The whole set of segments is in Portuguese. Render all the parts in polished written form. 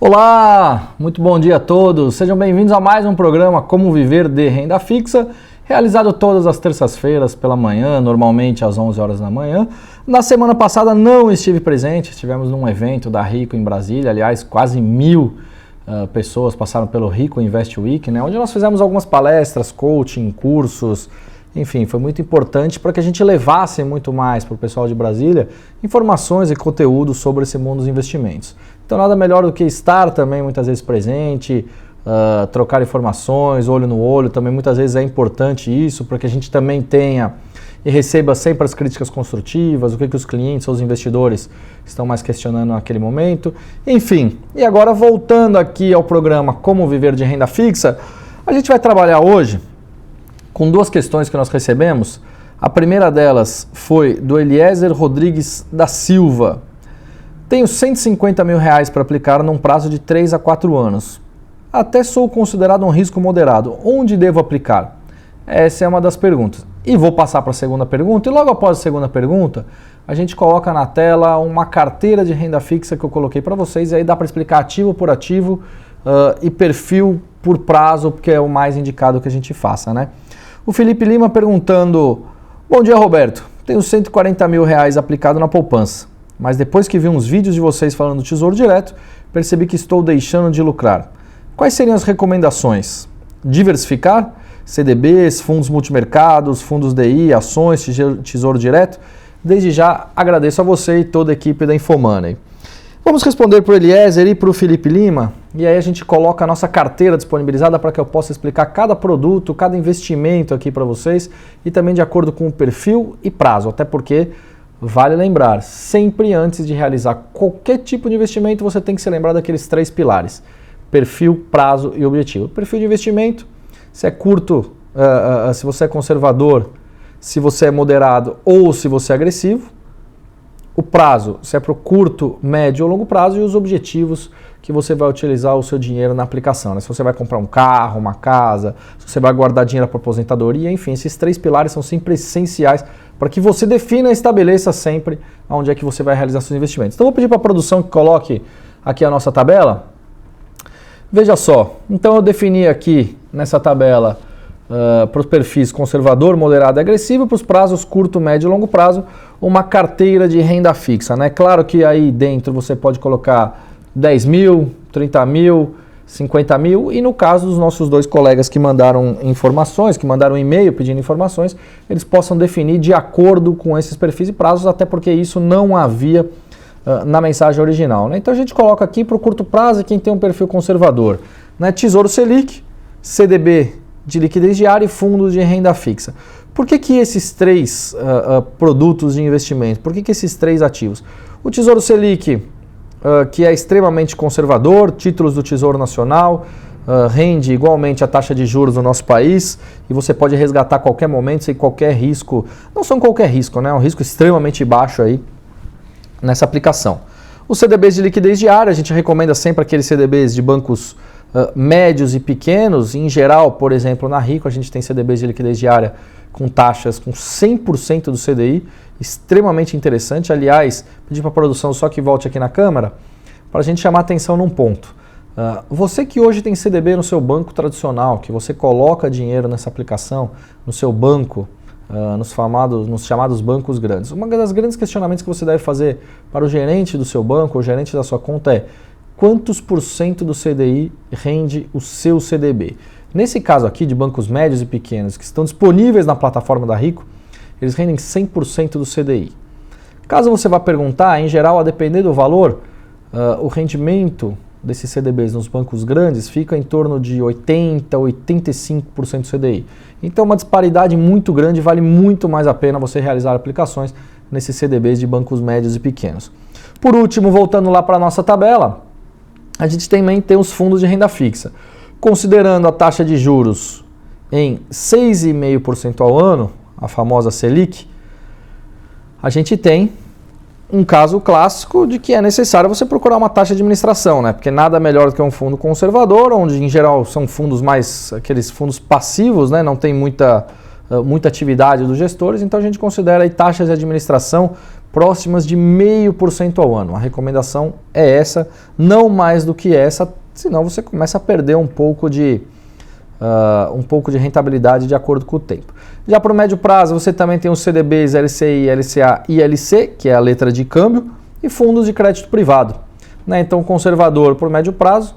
Olá, muito bom dia a todos. Sejam bem-vindos a mais um programa Como Viver de Renda Fixa, realizado todas as terças-feiras pela manhã, normalmente às 11 horas da manhã. Na semana passada não estive presente, estivemos num evento da Rico em Brasília, aliás, quase 1.000 pessoas passaram pelo Rico Invest Week, né, onde nós fizemos algumas palestras, coaching, cursos, enfim, foi muito importante para que a gente levasse muito mais para o pessoal de Brasília informações e conteúdo sobre esse mundo dos investimentos. Então nada melhor do que estar também muitas vezes presente, trocar informações, olho no olho, também muitas vezes é importante isso para que a gente também tenha e receba sempre as críticas construtivas, o que os clientes ou os investidores estão mais questionando naquele momento. Enfim, e agora voltando aqui ao programa Como Viver de Renda Fixa, a gente vai trabalhar hoje com duas questões que nós recebemos. A primeira delas foi do Eliezer Rodrigues da Silva. Tenho R$150 mil para aplicar num prazo de 3 a 4 anos. Até sou considerado um risco moderado. Onde devo aplicar? Essa é uma das perguntas. E vou passar para a segunda pergunta. E logo após a segunda pergunta, a gente coloca na tela uma carteira de renda fixa que eu coloquei para vocês. E aí dá para explicar ativo por ativo e perfil por prazo, porque é o mais indicado que a gente faça, né? O Felipe Lima perguntando: bom dia, Roberto. Tenho R$140 mil aplicado na poupança, mas depois que vi uns vídeos de vocês falando do Tesouro Direto, percebi que estou deixando de lucrar. Quais seriam as recomendações? Diversificar? CDBs, fundos multimercados, fundos DI, ações, Tesouro Direto? Desde já agradeço a você e toda a equipe da Infomoney. Vamos responder para o Eliezer e para o Felipe Lima, e aí a gente coloca a nossa carteira disponibilizada para que eu possa explicar cada produto, cada investimento aqui para vocês e também de acordo com o perfil e prazo, até porque vale lembrar, sempre antes de realizar qualquer tipo de investimento você tem que se lembrar daqueles 3 pilares: perfil, prazo e objetivo. Perfil de investimento, se é curto, se você é conservador, se você é moderado ou se você é agressivo. O prazo, se é para o curto, médio ou longo prazo, e os objetivos que você vai utilizar o seu dinheiro na aplicação, né? Se você vai comprar um carro, uma casa, se você vai guardar dinheiro para aposentadoria, enfim, esses 3 pilares são sempre essenciais para que você defina e estabeleça sempre onde é que você vai realizar seus investimentos. Então vou pedir para a produção que coloque aqui a nossa tabela. Veja só, então eu defini aqui nessa tabela para os perfis conservador, moderado e agressivo, para os prazos curto, médio e longo prazo, uma carteira de renda fixa, né? Claro que aí dentro você pode colocar 10 mil, 30 mil, 50 mil, e no caso dos nossos 2 colegas que mandaram informações, que mandaram um e-mail pedindo informações, eles possam definir de acordo com esses perfis e prazos, até porque isso não havia na mensagem original, né? Então a gente coloca aqui para o curto prazo quem tem um perfil conservador, né? Tesouro Selic, CDB de liquidez diária e fundos de renda fixa. Por que esses 3 produtos de investimento? Por que esses 3 ativos? O Tesouro Selic, que é extremamente conservador, títulos do Tesouro Nacional, rende igualmente a taxa de juros no nosso país e você pode resgatar a qualquer momento sem qualquer risco. Não são qualquer risco, né? É um risco extremamente baixo aí nessa aplicação. Os CDBs de liquidez diária, a gente recomenda sempre aqueles CDBs de bancos médios e pequenos. Em geral, por exemplo, na Rico a gente tem CDBs de liquidez diária com taxas com 100% do CDI, extremamente interessante. Aliás, pedi para a produção só que volte aqui na câmera para a gente chamar atenção num ponto. Você que hoje tem CDB no seu banco tradicional, que você coloca dinheiro nessa aplicação no seu banco, nos chamados bancos grandes. Uma das grandes questionamentos que você deve fazer para o gerente do seu banco, o gerente da sua conta é: quantos por cento do CDI rende o seu CDB? Nesse caso aqui de bancos médios e pequenos que estão disponíveis na plataforma da Rico, eles rendem 100% do CDI. Caso você vá perguntar, em geral, a depender do valor, o rendimento desses CDBs nos bancos grandes fica em torno de 80% a 85% do CDI. Então uma disparidade muito grande, vale muito mais a pena você realizar aplicações nesses CDBs de bancos médios e pequenos. Por último, voltando lá para a nossa tabela, a gente também tem os fundos de renda fixa. Considerando a taxa de juros em 6,5% ao ano, a famosa Selic, a gente tem um caso clássico de que é necessário você procurar uma taxa de administração, né? Porque nada melhor do que um fundo conservador, onde em geral são fundos mais, aqueles fundos passivos, né? Não tem muita atividade dos gestores, então a gente considera aí taxas de administração próximas de 0,5% ao ano. A recomendação é essa, não mais do que essa, senão você começa a perder um pouco de rentabilidade de acordo com o tempo. Já para o médio prazo, você também tem os CDBs, LCI, LCA e LC, que é a letra de câmbio, e fundos de crédito privado. Né? Então, conservador para o médio prazo.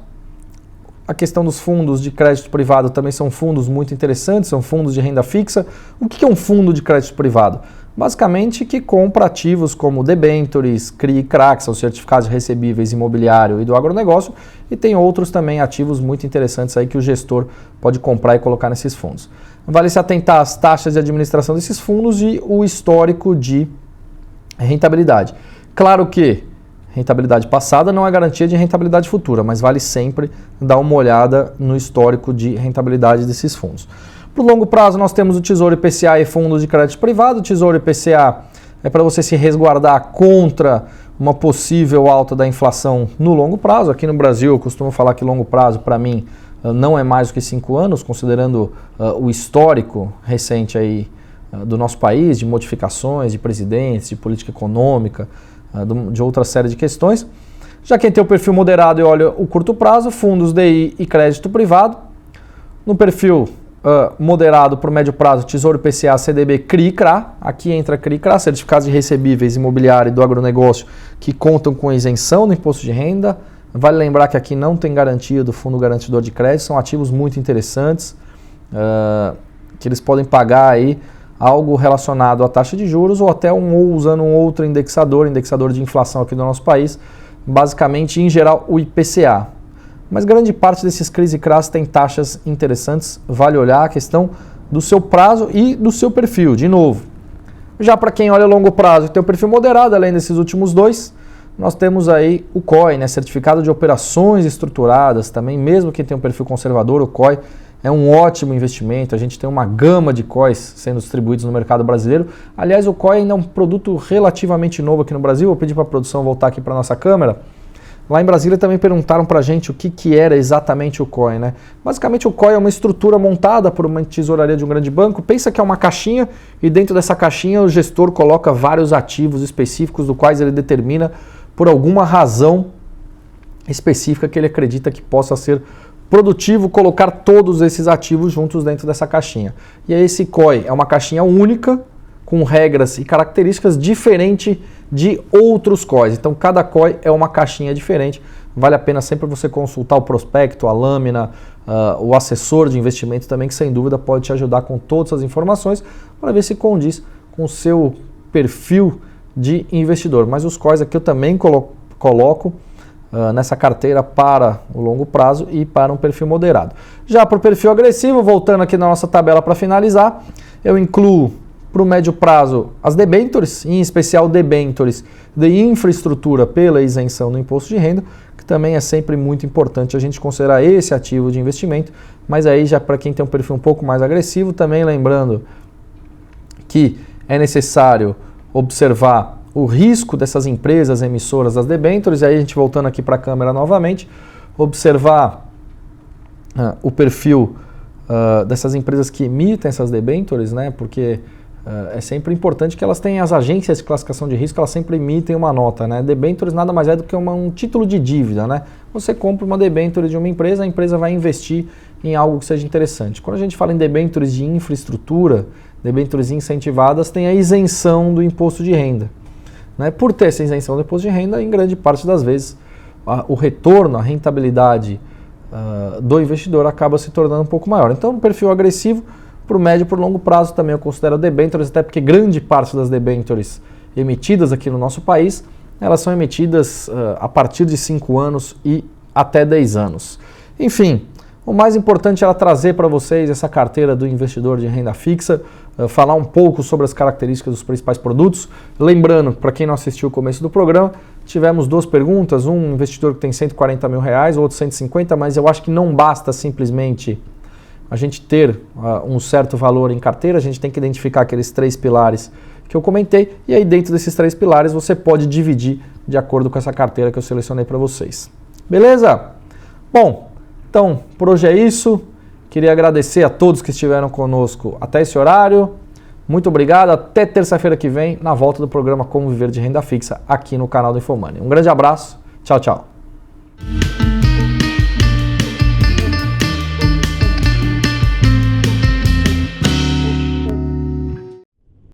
A questão dos fundos de crédito privado também são fundos muito interessantes, são fundos de renda fixa. O que é um fundo de crédito privado? Basicamente que compra ativos como debentures, CRI e CRA, que são certificados de recebíveis imobiliário e do agronegócio, e tem outros também ativos muito interessantes aí que o gestor pode comprar e colocar nesses fundos. Vale se atentar às taxas de administração desses fundos e o histórico de rentabilidade. Claro que rentabilidade passada não é garantia de rentabilidade futura, mas vale sempre dar uma olhada no histórico de rentabilidade desses fundos. Para o longo prazo, nós temos o Tesouro IPCA e fundos de crédito privado. O Tesouro IPCA é para você se resguardar contra uma possível alta da inflação no longo prazo. Aqui no Brasil, eu costumo falar que longo prazo, para mim, não é mais do que 5 anos, considerando o histórico recente aí, do nosso país, de modificações, de presidentes, de política econômica, de outra série de questões. Já quem tem o perfil moderado e olha o curto prazo, fundos DI e crédito privado. No perfil moderado para o médio prazo, Tesouro IPCA, CDB, CRI e CRA. Aqui entra CRI e CRA, certificados de recebíveis imobiliário e do agronegócio que contam com isenção no imposto de renda. Vale lembrar que aqui não tem garantia do fundo garantidor de crédito, são ativos muito interessantes, que eles podem pagar aí algo relacionado à taxa de juros ou até usando um outro indexador de inflação aqui do nosso país, basicamente, em geral, o IPCA. Mas grande parte desses CRIs e CRAs tem taxas interessantes, vale olhar a questão do seu prazo e do seu perfil, de novo. Já para quem olha a longo prazo e tem o perfil moderado, além desses últimos dois, nós temos aí o COI, né, Certificado de Operações Estruturadas, também, mesmo quem tem um perfil conservador, o COI é um ótimo investimento. A gente tem uma gama de COIs sendo distribuídos no mercado brasileiro. Aliás, o COI ainda é um produto relativamente novo aqui no Brasil. Vou pedir para a produção voltar aqui para a nossa câmera. Lá em Brasília também perguntaram para a gente o que era exatamente o COI, né? Basicamente o COI é uma estrutura montada por uma tesouraria de um grande banco. Pensa que é uma caixinha e dentro dessa caixinha o gestor coloca vários ativos específicos do quais ele determina por alguma razão específica que ele acredita que possa ser produtivo colocar todos esses ativos juntos dentro dessa caixinha. E aí esse COI é uma caixinha única, com regras e características diferentes de outros COIs. Então cada COI é uma caixinha diferente. Vale a pena sempre você consultar o prospecto, a lâmina, o assessor de investimento também, que sem dúvida pode te ajudar com todas as informações para ver se condiz com o seu perfil de investidor. Mas os COIs aqui eu também coloco nessa carteira para o longo prazo e para um perfil moderado. Já para o perfil agressivo, voltando aqui na nossa tabela para finalizar, eu incluo para o médio prazo as debentures, em especial debentures de infraestrutura pela isenção no imposto de renda, que também é sempre muito importante a gente considerar esse ativo de investimento, mas aí já para quem tem um perfil um pouco mais agressivo, também lembrando que é necessário observar o risco dessas empresas emissoras das debêntures, e aí a gente voltando aqui para a câmera novamente, observar o perfil dessas empresas que emitem essas debêntures, né? Porque é sempre importante que elas tenham as agências de classificação de risco, elas sempre emitem uma nota, né? Debêntures nada mais é do que um título de dívida, né? Você compra uma debênture de uma empresa, a empresa vai investir em algo que seja interessante. Quando a gente fala em debêntures de infraestrutura, debêntures incentivadas, tem a isenção do imposto de renda. Né? Por ter essa isenção do imposto de renda, em grande parte das vezes, o retorno, a rentabilidade do investidor acaba se tornando um pouco maior. Então, no perfil agressivo, para o médio e para o longo prazo, também eu considero debêntures, até porque grande parte das debêntures emitidas aqui no nosso país, elas são emitidas a partir de 5 anos e até 10 anos. Enfim, o mais importante era trazer para vocês essa carteira do investidor de renda fixa, falar um pouco sobre as características dos principais produtos. Lembrando, para quem não assistiu o começo do programa, tivemos 2 perguntas, um investidor que tem 140 mil reais, o outro 150, mas eu acho que não basta simplesmente a gente ter um certo valor em carteira, a gente tem que identificar aqueles 3 pilares que eu comentei, e aí dentro desses 3 pilares você pode dividir de acordo com essa carteira que eu selecionei para vocês. Beleza? Bom, então por hoje é isso. Queria agradecer a todos que estiveram conosco até esse horário. Muito obrigado, até terça-feira que vem, na volta do programa Como Viver de Renda Fixa, aqui no canal do Infomoney. Um grande abraço, tchau, tchau.